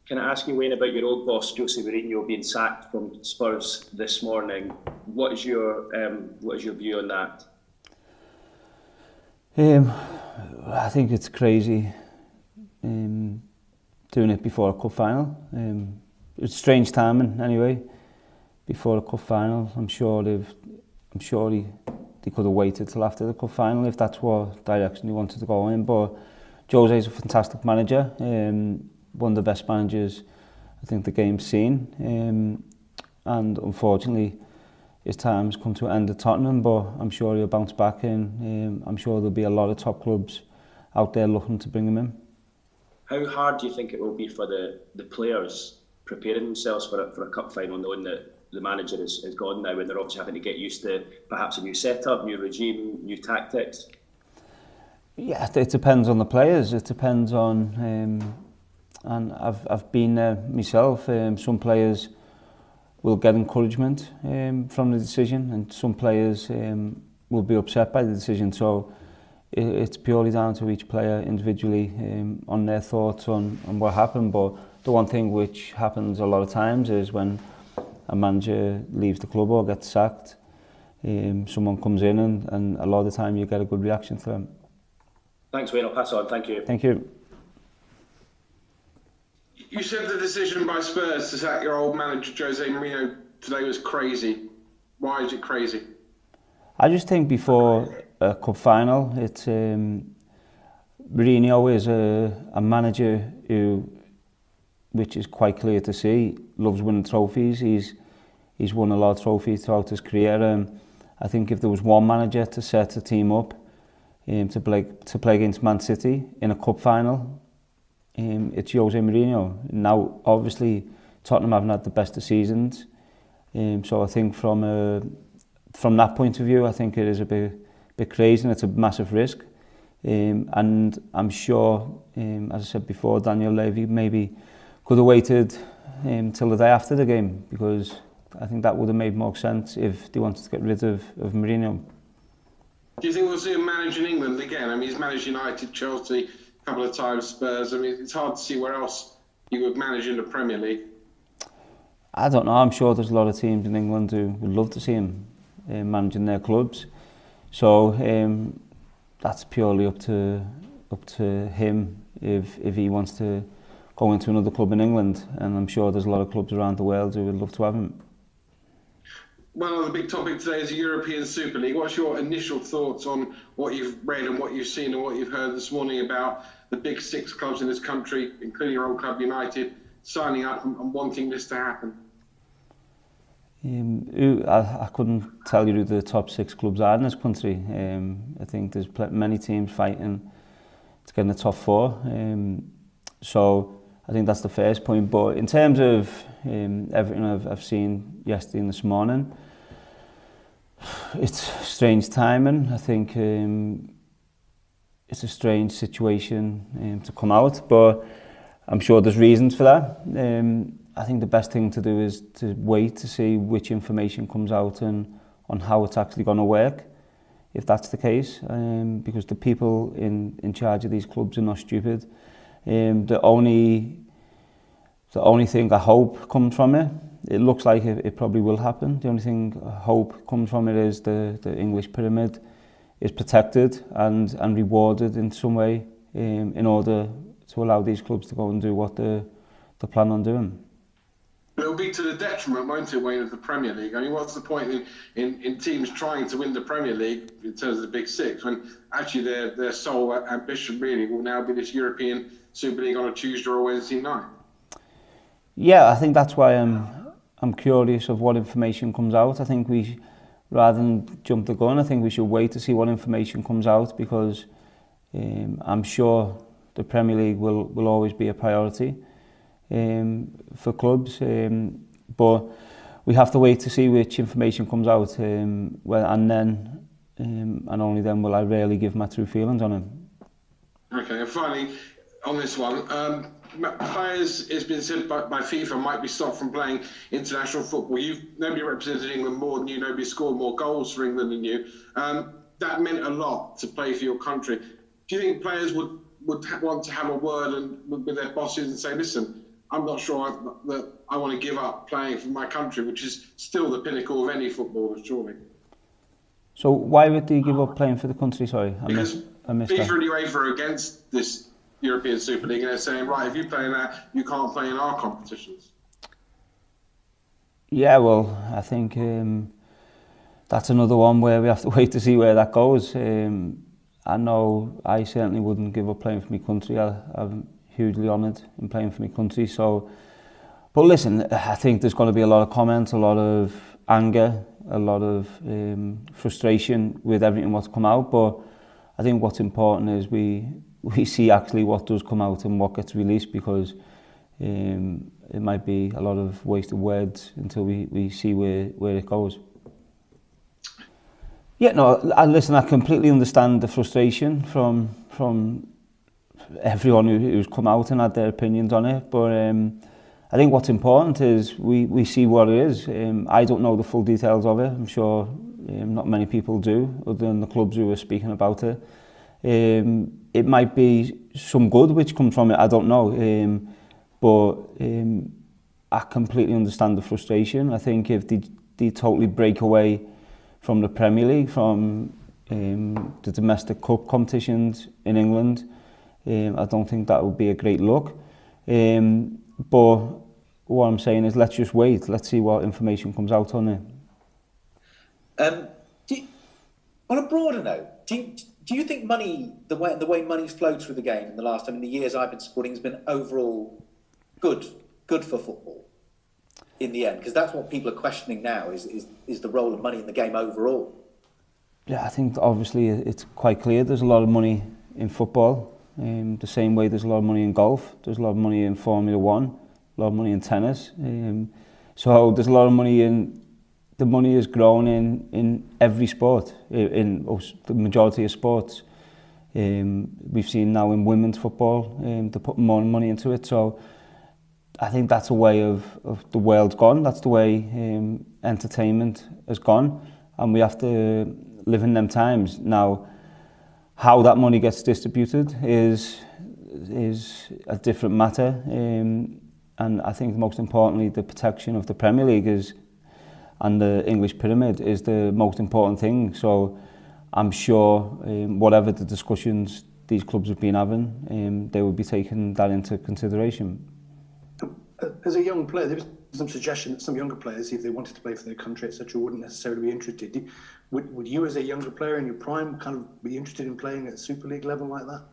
Can I ask you, Wayne, about your old boss, Jose Mourinho, being sacked from Spurs this morning? What is your view on that? Um, I think it's crazy doing it before a cup final. It's strange timing anyway. Before a cup final, I'm sure they could have waited till after the cup final if that's what direction they wanted to go in. But Jose's a fantastic manager, one of the best managers I think the game's seen. And unfortunately, his time's come to an end at Tottenham, but I'm sure he'll bounce back in. I'm sure there'll be a lot of top clubs out there looking to bring him in. How hard do you think it will be for the players preparing themselves for a cup final, knowing that the manager is gone now, and they're obviously having to get used to perhaps a new setup, new regime, new tactics? Yeah, it depends on the players. It depends on, and I've been there myself. Some players will get encouragement from the decision, and some players will be upset by the decision. So it's purely down to each player individually on their thoughts on what happened. But the one thing which happens a lot of times is when a manager leaves the club or gets sacked, someone comes in and a lot of the time you get a good reaction to them. Thanks, Wayne. I'll pass on. Thank you. Thank you. You said the decision by Spurs to sack your old manager Jose Mourinho today was crazy. Why is it crazy? I just think before a cup final, it's Mourinho is a manager who, which is quite clear to see, loves winning trophies. He's won a lot of trophies throughout his career. I think if there was one manager to set a team up to play against Man City in a cup final, it's Jose Mourinho. Now, obviously, Tottenham haven't had the best of seasons, so I think from that point of view, I think it is a bit crazy and it's a massive risk. And I'm sure, as I said before, Daniel Levy maybe could have waited till the day after the game, because I think that would have made more sense if they wanted to get rid of Mourinho. Do you think we'll see him manage in England again? I mean, he's managed United, Chelsea, a couple of times Spurs. I mean, it's hard to see where else he would manage in the Premier League. I don't know. I'm sure there's a lot of teams in England who would love to see him managing their clubs. So that's purely up to him if he wants to go into another club in England. And I'm sure there's a lot of clubs around the world who would love to have him. One of the big topic today is the European Super League. What's your initial thoughts on what you've read and what you've seen and what you've heard this morning about the big 6 clubs in this country, including your old club United, signing up and wanting this to happen? I couldn't tell you who the top 6 clubs are in this country. I think there's many teams fighting to get in the top 4. So I think that's the first point. But in terms of everything I've seen yesterday and this morning, it's strange timing. I think it's a strange situation to come out, but I'm sure there's reasons for that. I think the best thing to do is to wait to see which information comes out and on how it's actually going to work, if that's the case, because the people in charge of these clubs are not stupid. The only thing I hope comes from it looks like it probably will happen. The only thing I hope comes from it is the English pyramid is protected and rewarded in some way in order to allow these clubs to go and do what they plan on doing. It'll be to the detriment, won't it, Wayne, of the Premier League? I mean, what's the point in teams trying to win the Premier League in terms of the Big 6 when actually their sole ambition really will now be this European Super League on a Tuesday or a Wednesday night? Yeah, I think that's why I'm curious of what information comes out. I think rather than jump the gun, I think we should wait to see what information comes out, because I'm sure the Premier League will always be a priority for clubs, but we have to wait to see which information comes out, and then and only then will I really give my true feelings on it. Okay, and finally, on this one, players, it's been said by FIFA, might be stopped from playing international football. Nobody represented England more than you, nobody scored more goals for England than you. That meant a lot to play for your country. Do you think players would want to have a word with their bosses and say, listen, I'm not sure that I want to give up playing for my country, which is still the pinnacle of any footballer, surely. So why would they give up playing for the country? Sorry, I Because missed FIFA that. and UEFA are against this European Super League, and they're saying, right, if you play in that, you can't play in our competitions. Yeah, well, I think that's another one where we have to wait to see where that goes. I know I certainly wouldn't give up playing for my country. I'm hugely honoured in playing for my country. So, but listen, I think there's going to be a lot of comments, a lot of anger, a lot of frustration with everything what's come out. But I think what's important is we see actually what does come out and what gets released, because it might be a lot of wasted words until we see where it goes. Yeah, no, listen, I completely understand the frustration from everyone who's come out and had their opinions on it, but I think what's important is we see what it is. I don't know the full details of it. I'm sure not many people do, other than the clubs who are speaking about it. It might be some good which comes from it, I don't know, but I completely understand the frustration. I think if they totally break away from the Premier League, from the domestic cup competitions in England, I don't think that would be a great look. But what I'm saying is, let's just wait. Let's see what information comes out on it. On a broader note, do you think money, the way money's flowed through the game in the years I've been supporting, has been overall good for football in the end? Because that's what people are questioning now, is the role of money in the game overall. Yeah, I think obviously it's quite clear there's a lot of money in football. The same way there's a lot of money in golf, there's a lot of money in Formula 1, a lot of money in tennis. So there's a lot of money in, the money has grown in every sport, in the majority of sports. We've seen now in women's football, they're putting more money into it. So I think that's a way of the world's gone. That's the way entertainment has gone, and we have to live in them times. Now, how that money gets distributed is a different matter, and I think most importantly, the protection of the Premier League and the English pyramid is the most important thing. So I'm sure whatever the discussions these clubs have been having, they will be taking that into consideration. As a young player, there was some suggestion that some younger players, if they wanted to play for their country, etc., wouldn't necessarily be interested. Would you, as a younger player in your prime, kind of be interested in playing at Super League level like that?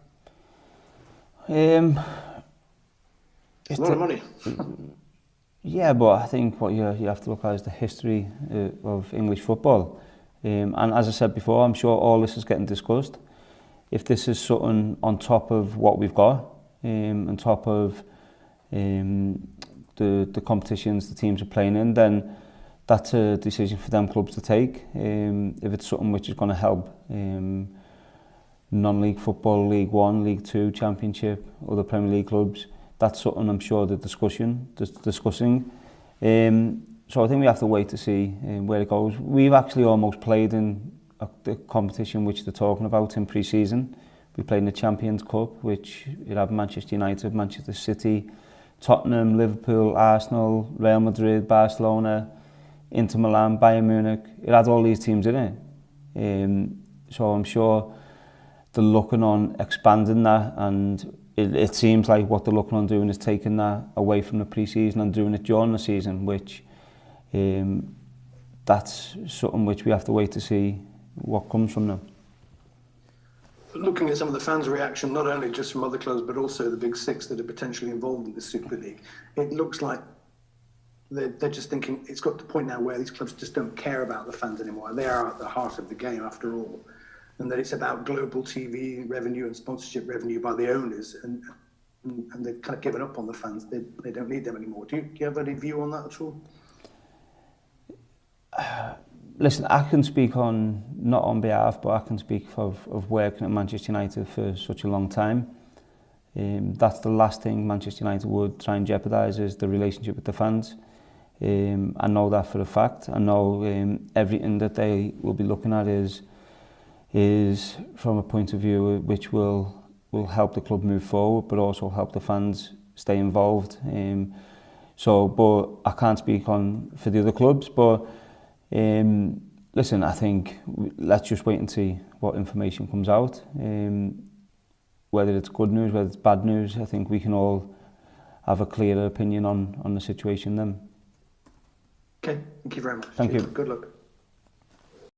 It's a lot of money. Yeah, but I think what you have to look at is the history of English football. And as I said before, I'm sure all this is getting discussed. If this is something on top of what we've got, on top of the competitions the teams are playing in, then that's a decision for them clubs to take. If it's something which is going to help non-league football, League One, League Two, Championship, other Premier League clubs, that's something I'm sure they're discussing. So I think we have to wait to see where it goes. We've actually almost played in the competition which they're talking about in pre-season. We played in the Champions Cup, which it had Manchester United, Manchester City, Tottenham, Liverpool, Arsenal, Real Madrid, Barcelona, Inter Milan, Bayern Munich. It had all these teams in it. So I'm sure they're looking on expanding that, and it seems like what they're looking on doing is taking that away from the pre-season and doing it during the season, which that's something which we have to wait to see what comes from them. Looking at some of the fans' reaction, not only just from other clubs, but also the big six that are potentially involved in the Super League, it looks like they're just thinking it's got to the point now where these clubs just don't care about the fans anymore. They are at the heart of the game after all, and that it's about global TV revenue and sponsorship revenue by the owners, and they've kind of given up on the fans. They don't need them anymore. Do you have any view on that at all? Listen, I can speak not on behalf, but I can speak of working at Manchester United for such a long time. That's the last thing Manchester United would try and jeopardise, is the relationship with the fans. I know that for a fact. I know everything that they will be looking at is from a point of view which will help the club move forward, but also help the fans stay involved. But I can't speak on for the other clubs. But listen, I think let's just wait and see what information comes out. Whether it's good news, whether it's bad news, I think we can all have a clearer opinion on the situation then. Okay, thank you very much. Thank you. Good luck.